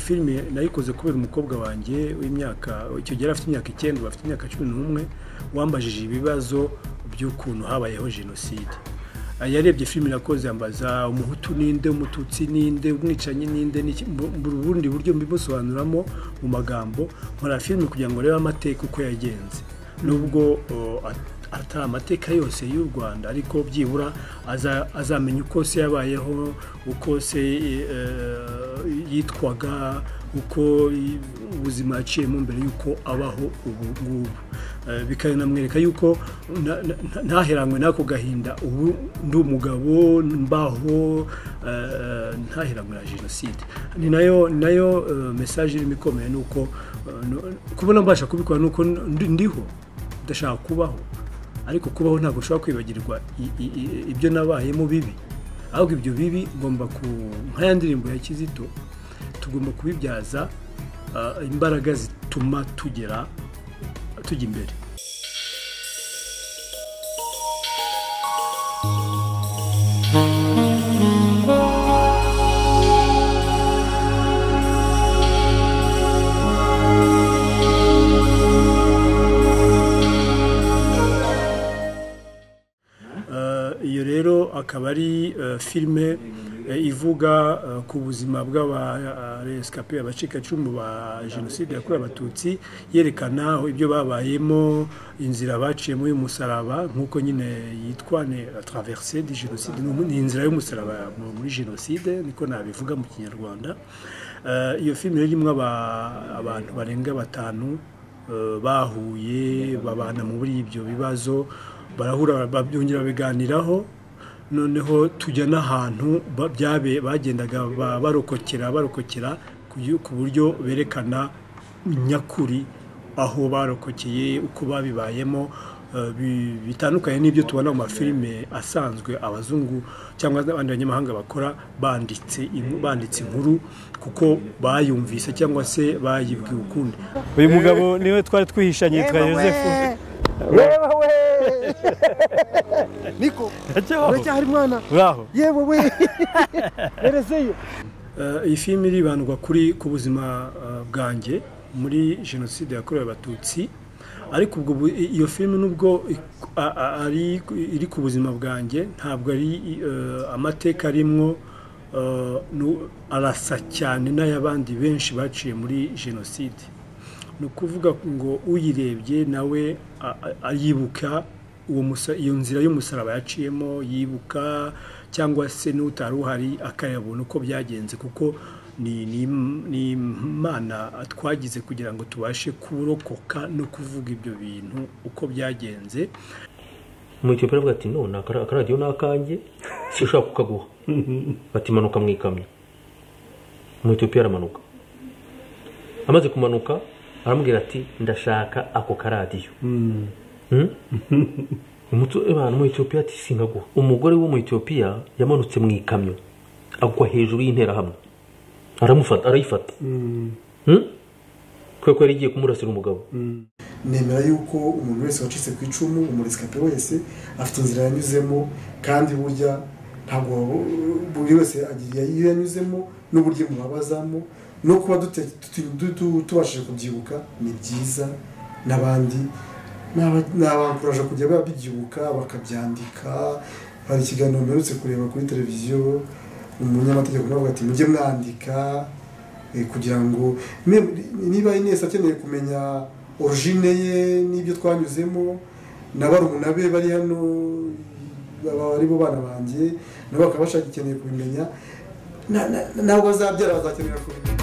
filime nayikoze kubera umukobwa wanjye w'imyaka icyo gihe afite imyaka 9 bafite imyaka 11 wambajije ibibazo by'ukuntu habayeho jenoside. Yarebye filime nakoze ambaza umuhutu ninde, umututsi ninde, umwicanyi ninde, n'ubundi buryo mbimusobanuramo mu magambo. Nkora filime kugira ngo rebe amateka uko yagenze, nubwo atari amateka yose y'u Rwanda, ariko byibura azamenya uko se yabayeho, uko se yitwaga, uko ubuzima yaciyemo mbere yuko abaho ubu ngubu. Bikanamwereka yuko ntaheranywe n'ako gahinda, ubu ndi umugabo mbaho, ntaheranywe na jenoside. Ni nayo message irimo ikomeye, nuko kubona mbasha kubikora nuko ndiho ndashaka kubaho, ariko kubaho ntabwo ushobora kwibagirwa ibyo nabayemo bibi, ahubwo ibyo bibi ngomba nkaya ndirimbo ya Kizito tugomba kubibyaza imbaraga zituma tujya imbere. Iyo rero akaba ari filime ivuga ku buzima bw'abarescape abacikacumu ba jenoside yakorewe abatutsi, yerekana ibyo babayemo, inzira baciyemo y'umusaraba, nk'uko nyine yitwa ne traversée de jenoside, ni inzira y'umusaraba muri jenoside, niko nabivuga mu Kinyarwanda. Iyo filime irimo abantu barenga 5 bahuye babana muri ibyo bibazo, barahura babyongera biganiraho, noneho tujya n'ahantu bagendaga barokokera ku buryo berekana nyakuri aho barokokeye, uko babibayemo, bitandukanye n'ibyo tubona mu mafilime asanzwe abazungu cyangwa abandi banyamahanga bakora banditse inkuru kuko bayumvise cyangwa se bayibwiye ukundi. Uyu mugabo niwe twari twihishanye, yitwa Yosefu. Yewe Niko uracyari mwana yewe we erezeyo. Iyi filime iribandwa ku buzima bwanjye muri jenoside yakorewe abatutsi, ariko ubwo iyo filime nubwo iri ku buzima bwanjye ntabwo ari amateka arimwo arasa cyane n'ay'abandi benshi baciye muri jenoside. Ni ukuvuga ngo uyirebye nawe yibuka iyo nzira y'umusaraba yaciyemo, yibuka cyangwa se n'utari uhari akayabona uko byagenze, kuko ni Imana twagize kugira ngo tubashe kurokoka no kuvuga ibyo bintu uko byagenze. Mu Ethiopia bavuga ati none akaradiyo nakanjye sishaka kukaguha, bati manuka mwikamye. Mu Ethiopia aramanuka, amaze kumanuka aramubwira ati ndashaka ako karadiyo. Abantu mu Ethiopia ati singaguha. Umugore wo mu Ethiopia yamanutse mu ikamyo agwa hejuru y'intera hamwe, arayifata. Kweko yari igiye kumurasira umugabo. Nemera yuko umuntu wese wacitse ku icumu, umurescape wese afite inzira yanyuzemo, kandi burya ntabwo buri wese agira iyo yanyuzemo n'uburyo mubabazamo, no kuba tubashije kubyibuka ni byiza. N'abandi n'abankuraje kujya babyibuka bakabyandika. Hari ikiganiro mperutse kureba kuri televiziyo, umunyamategeko navuga ati mujye mwandika kugira ngo niba Ines akeneye kumenya origine ye n'ibyo twanyuzemo, n'abarumuna be bari hano bari bo bana banjye nabo bakaba bashaka ikeneye kubimenya, ntabwo bazabyara bazakenera kubimenya.